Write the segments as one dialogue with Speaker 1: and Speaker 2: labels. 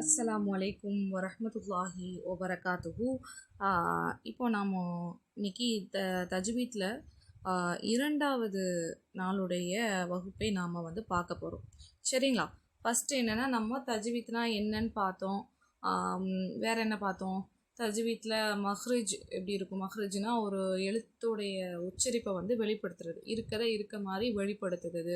Speaker 1: அஸ்ஸலாமு அலைக்கும் வரஹ்மத்துல்லாஹி வபரகாத்துஹு. இப்போ நாம் இன்னைக்கு தஜ்வீத்தில் இரண்டாவது நாளுடைய வகுப்பை நாம் பார்க்க போகிறோம். சரிங்களா? ஃபஸ்ட்டு என்னென்னா, நம்ம தஜ்வீத்னா என்னன்னு பார்த்தோம். வேறு என்ன பார்த்தோம்? தஜ்வீத்தில் மஹ்ரிஜ் எப்படி இருக்கும்? மஹ்ரிஜ்னா ஒரு எழுத்துடைய உச்சரிப்பை வெளிப்படுத்துறது, இருக்கதை இருக்க மாதிரி வெளிப்படுத்துறது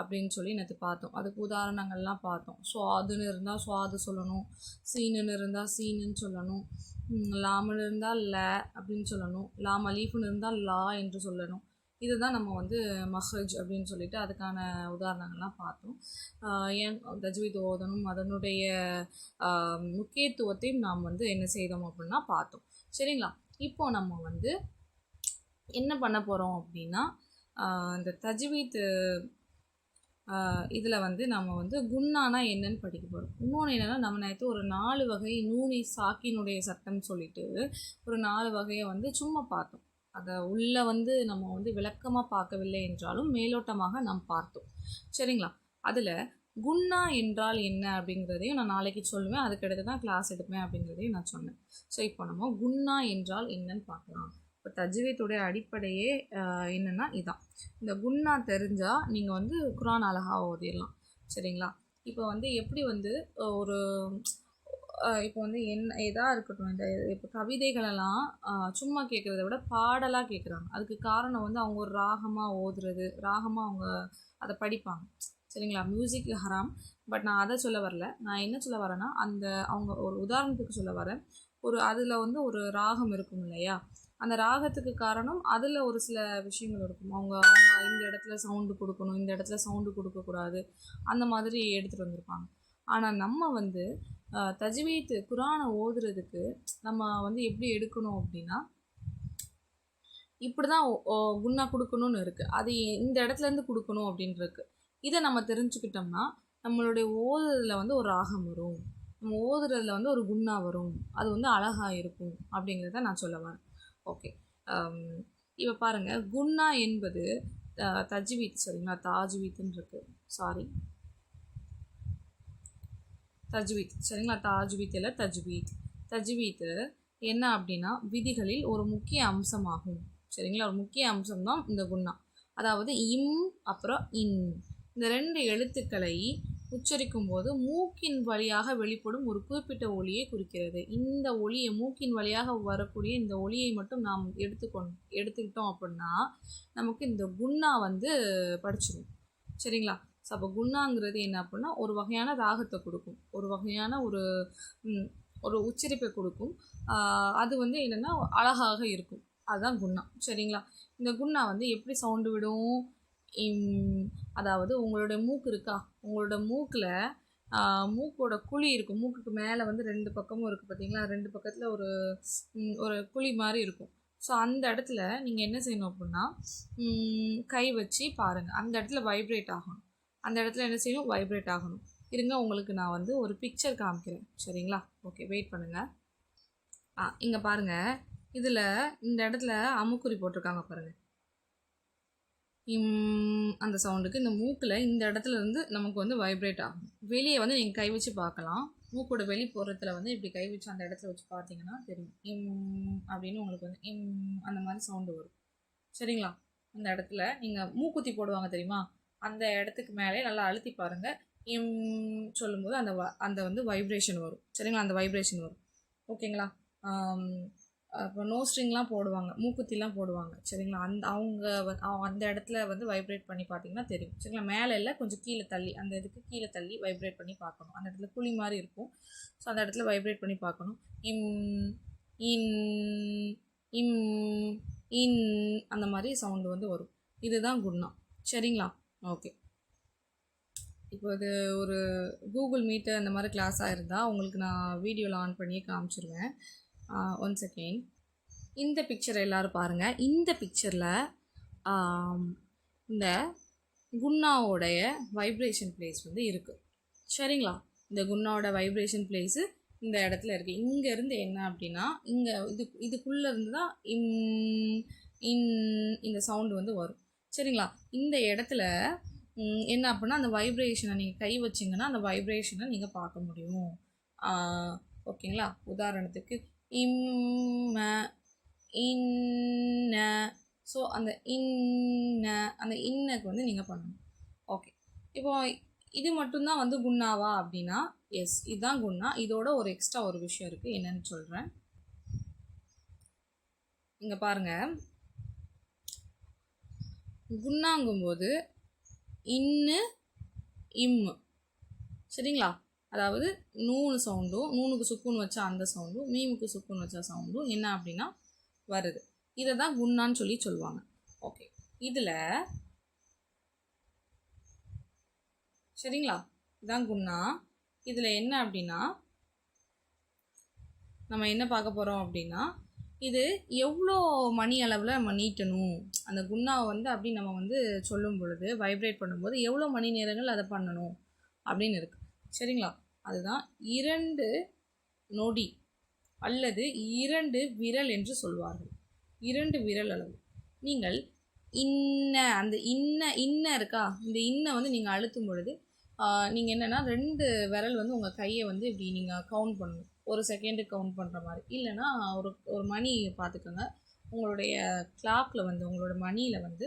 Speaker 1: அப்படின்னு சொல்லி நேற்று பார்த்தோம். அதுக்கு உதாரணங்கள்லாம் பார்த்தோம். சுவாதுன்னு இருந்தால் சுவாது சொல்லணும், சீனுன்னு இருந்தால் சீனுன்னு சொல்லணும், லாமுன்னு இருந்தால் ல அப்படின்னு சொல்லணும், லாம் அலீஃப்னு இருந்தால் லா என்று சொல்லணும். இதுதான் நம்ம மஹ்ரஜ் அப்படின்னு சொல்லிட்டு அதுக்கான உதாரணங்கள்லாம் பார்த்தோம். ஏன் தஜ்வீத் ஓதணும், அதனுடைய முக்கியத்துவத்தையும் நாம் என்ன செய்தோம் அப்படின்னா பார்த்தோம். சரிங்களா? இப்போ நம்ம என்ன பண்ண போகிறோம் அப்படின்னா, இந்த தஜ்வீத் இதில் நம்ம குன்னானா என்னன்னு படிக்க போகிறோம். இன்னொன்று என்னென்னா, நம்ம நேற்று ஒரு 4 வகை நூனி சாக்கினுடைய சட்டம் சொல்லிட்டு ஒரு 4 வகையை சும்மா பார்த்தோம். அதை உள்ளே நம்ம விளக்கமாக பார்க்கவில்லை என்றாலும் மேலோட்டமாக நாம் பார்த்தோம். சரிங்களா? அதில் குன்னா என்றால் என்ன அப்படிங்கிறதையும் நான் நாளைக்கு சொல்லுவேன். அதுக்கடுத்து தான் கிளாஸ் எடுப்பேன் அப்படிங்கிறதையும் நான் சொன்னேன். ஸோ இப்போ நம்ம குன்னா என்றால் என்னன்னு பார்க்கலாம். இப்போ தஜ்வீத்துடைய அடிப்படையே என்னென்னா இதான். இந்த குன்னா தெரிஞ்சால் நீங்கள் குர்ஆன் அழகாக ஓதிடலாம். சரிங்களா? இப்போ எப்படி ஒரு இப்போ என்ன எதாக இருக்கட்டும், இந்த இப்போ கவிதைகளெல்லாம் சும்மா கேட்குறத விட பாடலாக கேட்குறாங்க. அதுக்கு காரணம் அவங்க ஒரு ராகமாக ஓதுறது, ராகமாக அவங்க அதை படிப்பாங்க. சரிங்களா? மியூசிக் ஹராம், பட் நான் அதை சொல்ல வரல. நான் என்ன சொல்ல வரேன்னா, அந்த அவங்க ஒரு உதாரணத்துக்கு சொல்ல வரேன். அதில் ஒரு ராகம் இருக்கும் இல்லையா? அந்த ராகத்துக்கு காரணம் அதில் ஒரு சில விஷயங்கள் இருக்கும். அவங்க இந்த இடத்துல சவுண்டு கொடுக்கணும், இந்த இடத்துல சவுண்டு கொடுக்கக்கூடாது, அந்த மாதிரி எடுத்துகிட்டு வந்திருப்பாங்க. ஆனால் நம்ம தஜ்வீத் குர்ஆனை ஓதுறதுக்கு நம்ம எப்படி எடுக்கணும் அப்படின்னா, இப்படி தான் குன்னா கொடுக்கணும்னு இருக்குது. அது இந்த இடத்துலேருந்து கொடுக்கணும் அப்படின்னு இருக்குது. இதை நம்ம தெரிஞ்சுக்கிட்டோம்னா நம்மளுடைய ஓதுறதுல ஒரு ராகம் வரும், நம்ம ஓதுறதுல ஒரு குன்னா வரும், அது அழகாக இருக்கும் அப்படிங்கிறத நான் சொல்ல வரேன். ஓகே, இப்போ பாருங்கள், குன்னா என்பது தஜ்வீத், சரிங்களா? தாஜ்வீத்துன்னு இருக்குது, சாரி, தஜ்வீத், சரிங்களா? தாஜ்வீத் இல்லை, தஜ்வீத் என்ன அப்படின்னா விதிகளில் ஒரு முக்கிய அம்சமாகும். சரிங்களா? ஒரு முக்கிய அம்சம் தான் இந்த குன்னா. அதாவது இம் அப்புறம் இன், இந்த 2 எழுத்துக்களை உச்சரிக்கும் போது மூக்கின் வழியாக வெளிப்படும் ஒரு குறிப்பிட்ட ஒலியை குறிக்கிறது. இந்த ஒலியை, மூக்கின் வழியாக வரக்கூடிய இந்த ஒலியை மட்டும் நாம் எடுத்துக்கிட்டோம் அப்படின்னா நமக்கு இந்த குன்னா படிச்சிடும். சரிங்களா? ஸோ அப்போ குன்னாங்கிறது என்ன அப்படின்னா, ஒரு வகையான ராகத்தை கொடுக்கும், ஒரு வகையான ஒரு உச்சரிப்பை கொடுக்கும். அது என்னென்னா அழகாக இருக்கும், அதுதான் குன்னா. சரிங்களா? இந்த குன்னா எப்படி சவுண்டு விடும்? அதாவது உங்களோட மூக்கு இருக்கா, உங்களோட மூக்கில் மூக்கோட குழி இருக்கும், மூக்குக்கு மேலே 2 பக்கமும் இருக்குது பார்த்தீங்களா? 2 பக்கத்தில் ஒரு குழி மாதிரி இருக்கும். ஸோ அந்த இடத்துல நீங்கள் என்ன செய்யணும் அப்படின்னா, கை வச்சு பாருங்கள், அந்த இடத்துல வைப்ரேட் ஆகணும். அந்த இடத்துல என்ன செய்யணும்? வைப்ரேட் ஆகணும். இருங்க, உங்களுக்கு நான் ஒரு பிக்சர் காமிக்கிறேன். சரிங்களா? ஓகே, வெயிட் பண்ணுங்கள். இங்கே பாருங்கள், இதில் இந்த இடத்துல அமுக்குறி போட்டிருக்காங்க பாருங்கள். அந்த சவுண்டுக்கு இந்த மூக்கில் இந்த இடத்துல இருந்து நமக்கு வைப்ரேட் ஆகும். வெளியே நீங்கள் கை வச்சு பார்க்கலாம். மூக்கோட வெளிப்புறத்தில் இப்படி கை வச்சு அந்த இடத்துல வச்சு பார்த்தீங்கன்னா தெரியும், அப்படின்னு உங்களுக்கு அந்த மாதிரி சவுண்டு வரும். சரிங்களா? அந்த இடத்துல நீங்கள் மூக்குத்தி போடுவாங்க தெரியுமா? அந்த இடத்துக்கு மேலே நல்லா அழுத்தி பாருங்கள். சொல்லும்போது அந்த வைப்ரேஷன் வரும். சரிங்களா? அந்த வைப்ரேஷன் வரும். ஓகேங்களா? இப்போ நோஸ்ட்ரிங்லாம் போடுவாங்க, மூக்குத்திலாம் போடுவாங்க. சரிங்களா? அவங்க அந்த இடத்துல வைப்ரேட் பண்ணி பார்த்தீங்கன்னா தெரியும். சரிங்களா? மேலே இல்லை, கொஞ்சம் கீழே தள்ளி, அந்த இதுக்கு கீழே தள்ளி வைப்ரேட் பண்ணி பார்க்கணும். அந்த இடத்துல குழி மாதிரி இருக்கும். ஸோ அந்த இடத்துல வைப்ரேட் பண்ணி பார்க்கணும். இன் இம் இன் அந்த மாதிரி சவுண்டு வரும். இதுதான் குன்னா. சரிங்களா? ஓகே, இப்போ இது ஒரு கூகுள் மீட்டு அந்த மாதிரி கிளாஸாக இருந்தால் உங்களுக்கு நான் வீடியோவில் ஆன் பண்ணியே காமிச்சிருவேன். One second. இந்த பிக்சரை எல்லோரும் பாருங்கள். இந்த பிக்சரில் இந்த குன்னாவோடைய வைப்ரேஷன் பிளேஸ் இருக்குது. சரிங்களா? இந்த குன்னாவோட வைப்ரேஷன் பிளேஸு இந்த இடத்துல இருக்குது. இங்கேருந்து என்ன அப்படின்னா, இங்கே இதுக்குள்ளே இருந்து தான் இந்த சவுண்டு வரும். சரிங்களா? இந்த இடத்துல என்ன அப்படின்னா, அந்த வைப்ரேஷனை நீங்கள் கை வச்சிங்கன்னா அந்த வைப்ரேஷனை நீங்கள் பார்க்க முடியும். ஓகேங்களா? உதாரணத்துக்கு இம்ம, இன்ன. ஸோ அந்த இன்ன, அந்த இன்னக்கு வந்து நீங்கள் பண்ணணும். ஓகே, இப்போ இது மட்டும்தான் வந்து குன்னாவா அப்படின்னா எஸ், இதுதான் குன்னா. இதோட ஒரு எக்ஸ்ட்ரா ஒரு விஷயம் இருக்குது, என்னன்னு சொல்கிறேன். இங்கே பாருங்கள், குன்னாங்கும்போது இன்னு இம்மு, சரிங்களா? அதாவது நூனு சவுண்டும், நூனுக்கு சுக்குன் வச்சா அந்த சவுண்டும், மீமுக்கு சுக்குன் வச்சா சவுண்டும் என்ன அப்படின்னா வருது. இதை தான் குன்னான்னு சொல்லுவாங்க. ஓகே, இதில் சரிங்களா, இதுதான் குன்னா. இதில் என்ன அப்படின்னா நம்ம என்ன பார்க்க போகிறோம் அப்படின்னா, இது எவ்வளோ மணி அளவில் நம்ம நீட்டணும், அந்த குன்னாவை வந்து அப்படி நம்ம வந்து சொல்லும் பொழுது வைப்ரேட் பண்ணும்போது எவ்வளோ மணி நேரங்கள் அதை பண்ணணும் அப்படின்னு இருக்குது, சரிங்களா? அதுதான் 2 நொடி அல்லது 2 விரல் என்று சொல்வார்கள். 2 விரல் அளவு. நீங்கள் இன்ன, அந்த இன்ன இருக்கா, இந்த இன்னை வந்து நீங்கள் அழுத்தும் பொழுது நீங்கள் என்னென்னா 2 விரல் வந்து உங்கள் கையை வந்து இப்படி நீங்கள் கவுண்ட் பண்ணணும், ஒரு செகண்டுக்கு கவுண்ட் பண்ணுற மாதிரி. இல்லைன்னா ஒரு மணி பார்த்துக்கோங்க, உங்களுடைய கிளாக்கில் வந்து உங்களோட மணியில் வந்து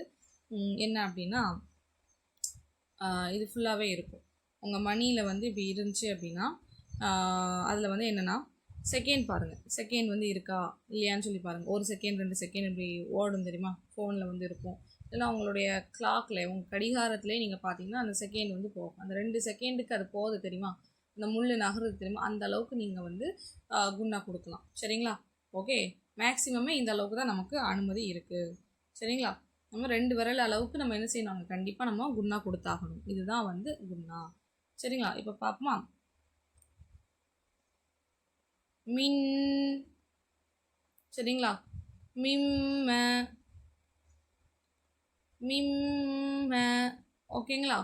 Speaker 1: என்ன அப்படின்னா இது ஃபுல்லாகவே இருக்கும். உங்கள் மணியில் வந்து இப்படி இருந்துச்சு அப்படின்னா அதில் வந்து என்னென்னா செகண்ட் பாருங்கள், செகண்ட் வந்து இருக்கா இல்லையான்னு சொல்லி பாருங்கள். 1 செகண்ட் 2 செகண்ட் இப்படி ஓடும் தெரியுமா, ஃபோனில் வந்து இருக்கும். இல்லைனா உங்களுடைய கிளாக்கில் உங்கள் கடிகாரத்துலேயே நீங்கள் பார்த்தீங்கன்னா அந்த செகண்ட் வந்து போகும். அந்த 2 செகண்டுக்கு அது போகுது தெரியுமா, அந்த முள் நகருது தெரியுமா, அந்த அளவுக்கு நீங்கள் வந்து குன்னா கொடுக்கலாம், சரிங்களா? ஓகே, மேக்ஸிமமே இந்த அளவுக்கு தான் நமக்கு அனுமதி இருக்குது, சரிங்களா? நம்ம 2 விரல் அளவுக்கு நம்ம என்ன செய்யணும், கண்டிப்பாக நம்ம குன்னா கொடுத்தாகணும். இதுதான் வந்து குன்னா, சரிங்களா? இப்போ பார்ப்போமா. மின், சரிங்களா? மிம்ம, மிம்ம, ஓகேங்களா?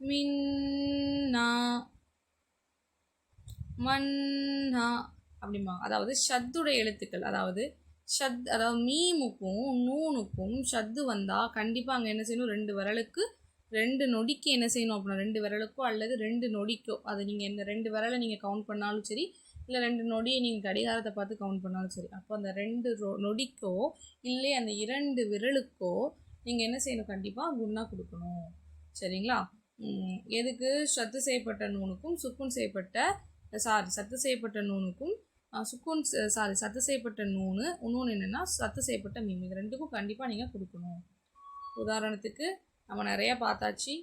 Speaker 1: மின்னா, மன்னா அப்படிமா. அதாவது ஷத்துடைய எழுத்துக்கள், அதாவது மீமுக்கும் நூனுக்கும் ஷத்து வந்தால் கண்டிப்பாக அங்கே என்ன செய்யணும், 2 விரலுக்கு 2 நொடிக்கு என்ன செய்யணும் அப்படின்னா 2 விரலுக்கோ அல்லது 2 நொடிக்கோ, அது நீங்கள் இந்த 2 விரலை நீங்கள் கவுண்ட் பண்ணாலும் சரி, இல்லை 2 நொடியை நீங்கள் கடிகாரத்தை பார்த்து கவுண்ட் பண்ணாலும் சரி, அப்போ அந்த 2 நொடிக்கோ இல்லை அந்த 2 விரலுக்கோ நீங்கள் என்ன செய்யணும், கண்டிப்பாக குன்னா கொடுக்கணும், சரிங்களா? எதுக்கு, சத்து செய்யப்பட்ட நூனுக்கும் சுக்குன் செய்யப்பட்ட சத்து செய்யப்பட்ட நூனுக்கும் சுக்குன் சத்து செய்யப்பட்ட நூனு, இன்னொன்று என்னென்னா சத்து செய்யப்பட்ட மீன், இது ரெண்டுக்கும் கண்டிப்பாக நீங்கள் கொடுக்கணும். உதாரணத்துக்கு நம்ம நிறையா பார்த்தாச்சு,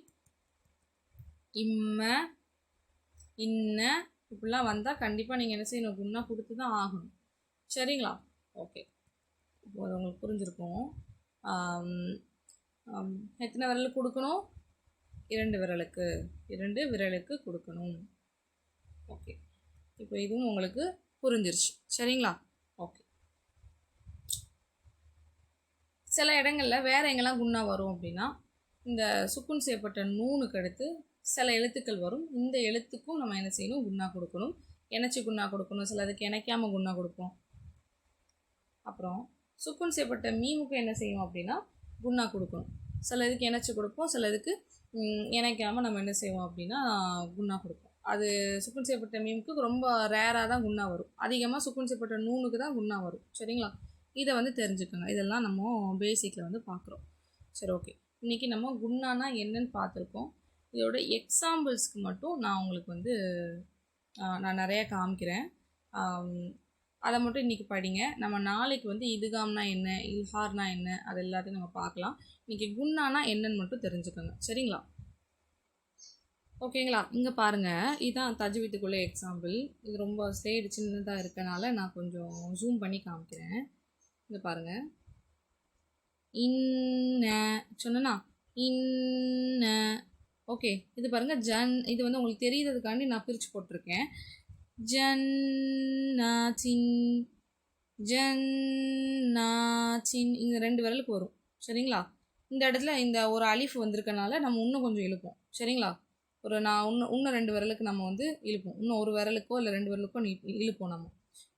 Speaker 1: இம்ம இன்ன இப்படிலாம் வந்தால் கண்டிப்பாக நீங்கள் என்ன செய்யணும், குன்னா கொடுத்து தான் ஆகணும், சரிங்களா? ஓகே, இப்போ அது உங்களுக்கு புரிஞ்சுருக்கும். எத்தனை விரலுக்கு கொடுக்கணும், 2 விரலுக்கு கொடுக்கணும். ஓகே, இப்போ இதுவும் உங்களுக்கு புரிஞ்சிருச்சு, சரிங்களா? ஓகே, சில இடங்களில் வேறு எங்கெல்லாம் குன்னா வரும் அப்படின்னா, இந்த சுக்குன் செய்யப்பட்ட நூனுக்கு அடுத்து சில எழுத்துக்கள் வரும். இந்த எழுத்துக்கும் நம்ம என்ன செய்யணும், குன்னா கொடுக்கணும். இணைச்சி குன்னா கொடுக்கணும், சிலதுக்கு இணைக்காமல் குன்னா கொடுப்போம். அப்புறம் சுக்குன் செய்யப்பட்ட மீமுக்கு என்ன செய்யும் அப்படின்னா குன்னா கொடுக்கணும். சிலதுக்கு இணைச்சி கொடுப்போம், சிலதுக்கு இணைக்காமல் நம்ம என்ன செய்வோம் அப்படின்னா குன்னா கொடுப்போம். அது சுக்குன் செய்யப்பட்ட மீமுக்கு ரொம்ப ரேராக தான் குன்னா வரும், அதிகமாக சுக்குன் செய்யப்பட்ட நூனுக்கு தான் குன்னா வரும், சரிங்களா? இதை வந்து தெரிஞ்சுக்கோங்க, இதெல்லாம் நம்ம பேசிக்கில் வந்து பார்க்குறோம். சரி, ஓகே, இன்றைக்கி நம்ம குன்னானா என்னன்னு பார்த்துருக்கோம். இதோட எக்ஸாம்பிள்ஸ்க்கு மட்டும் நான் உங்களுக்கு வந்து நான் நிறையா காமிக்கிறேன், அதை மட்டும் இன்றைக்கி படிங்க. நம்ம நாளைக்கு வந்து இதுகாம்னா என்ன, இல்ஹார்னா என்ன, அது எல்லாத்தையும் நம்ம பார்க்கலாம். இன்றைக்கி குன்னானா என்னன்னு மட்டும் தெரிஞ்சுக்கோங்க, சரிங்களா? ஓகேங்களா? இங்கே பாருங்கள், இதுதான் தஜ்வீதுக்குள்ளே எக்ஸாம்பிள். இது ரொம்ப ஸ்லேடு சின்னதாக இருக்கனால நான் கொஞ்சம் ஜூம் பண்ணி காமிக்கிறேன். இங்கே பாருங்கள், இன்ன சொன்னா இன்ன, ஓகே. இது பாருங்கள் ஜன், இது வந்து உங்களுக்கு தெரியுறதுக்காண்டி நான் பிரித்து போட்டிருக்கேன். ஜன்னாச்சின், ஜன்னாச்சின், இந்த 2 விரலுக்கு வரும், சரிங்களா? இந்த இடத்துல இந்த ஒரு அலிஃப் வந்திருக்கனால நம்ம இன்னும் கொஞ்சம் இழுப்போம், சரிங்களா? இன்னும் 2 விரலுக்கு நம்ம வந்து இழுப்போம், இன்னும் ஒரு விரலுக்கோ இல்லை 2 விரலுக்கோ இழுப்போம் நம்ம,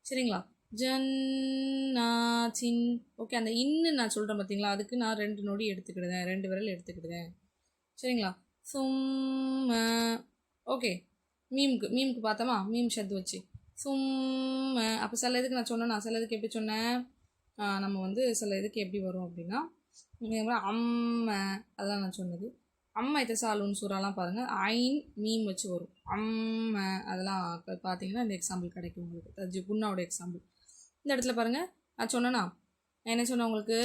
Speaker 1: சரிங்களா? ஜன்னாச்சின், ஓகே. அந்த இன்னு நான் சொல்கிறேன் பார்த்தீங்களா, அதுக்கு நான் 2 நொடி எடுத்துக்கிடுவேன், 2 விரல் எடுத்துக்கிடுவேன், சரிங்களா? சும்ம, ஓகே. மீமுக்கு பார்த்தோமா, மீம் ஷத்து வச்சு சும்ம. அப்போ சில இதுக்கு நான் சொன்னேன், சில இதுக்கு எப்படி சொன்னேன், நம்ம வந்து சில இதுக்கு எப்படி வரும் அப்படின்னா அம்ம, அதெல்லாம் நான் சொன்னது. அம்மா இத்தசாலுன்னு சூறாலாம் பாருங்கள், ஐன் மீம் வச்சு வரும். அம்ம அதெல்லாம் பார்த்தீங்கன்னா இந்த எக்ஸாம்பிள் கிடைக்கும் உங்களுக்கு, குன்னாவோட எக்ஸாம்பிள். இந்த இடத்துல பாருங்கள், நான் சொன்னேன்னா நான் என்ன சொன்னேன் உங்களுக்கு,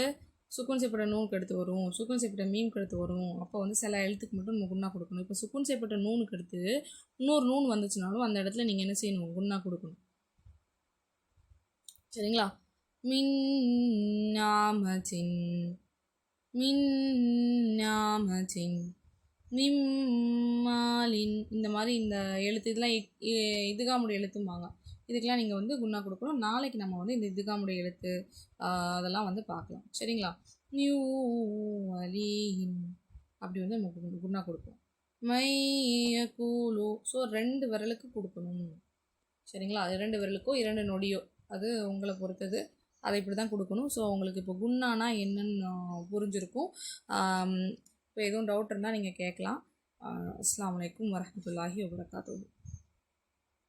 Speaker 1: சுக்குன் செய்யப்பட்ட நூனுக்கு எடுத்து வரும், சுக்குன் செய்யப்பட்ட மீமுக்கு எடுத்து வரும். அப்போ வந்து சில எழுத்துக்கு மட்டும் நம்ம குன்னா கொடுக்கணும். இப்போ சுக்குன் செய்யப்பட்ட நூனுக்கு எடுத்து இன்னொரு நூன் வந்துச்சுனாலும் அந்த இடத்துல நீங்கள் என்ன செய்யணும், குன்னா கொடுக்கணும். சரிங்களா? மின் ஞாமத்தின், மின் ஞாமத்தின், மிம்மாலின், இந்த மாதிரி இந்த எழுத்து இதெல்லாம் இதுகாமுடைய எழுத்தும்பாங்க. இதுக்கெல்லாம் நீங்கள் வந்து குன்னா கொடுக்கணும். நாளைக்கு நம்ம வந்து இந்த இதுகாமுடைய எழுத்து அதெல்லாம் வந்து பார்க்கலாம். சரிங்களா? நியூ அலீன் அப்படி வந்து நம்ம குன்னா கொடுப்போம். மைய கூலோ, ஸோ 2 விரலுக்கு கொடுக்கணும். சரிங்களா? அது 2 விரலுக்கோ 2 நொடியோ அது உங்களை பொறுத்தது. அதை இப்படி தான் கொடுக்கணும். ஸோ உங்களுக்கு இப்போ குன்னானா என்னன்னு புரிஞ்சிருக்கும். இப்போ எதுவும் டவுட் இருந்தால் நீங்கள் கேட்கலாம். அஸ்ஸலாமு அலைக்கும் வரஹ்மத்துல்லாஹி வபரகாத்துஹு.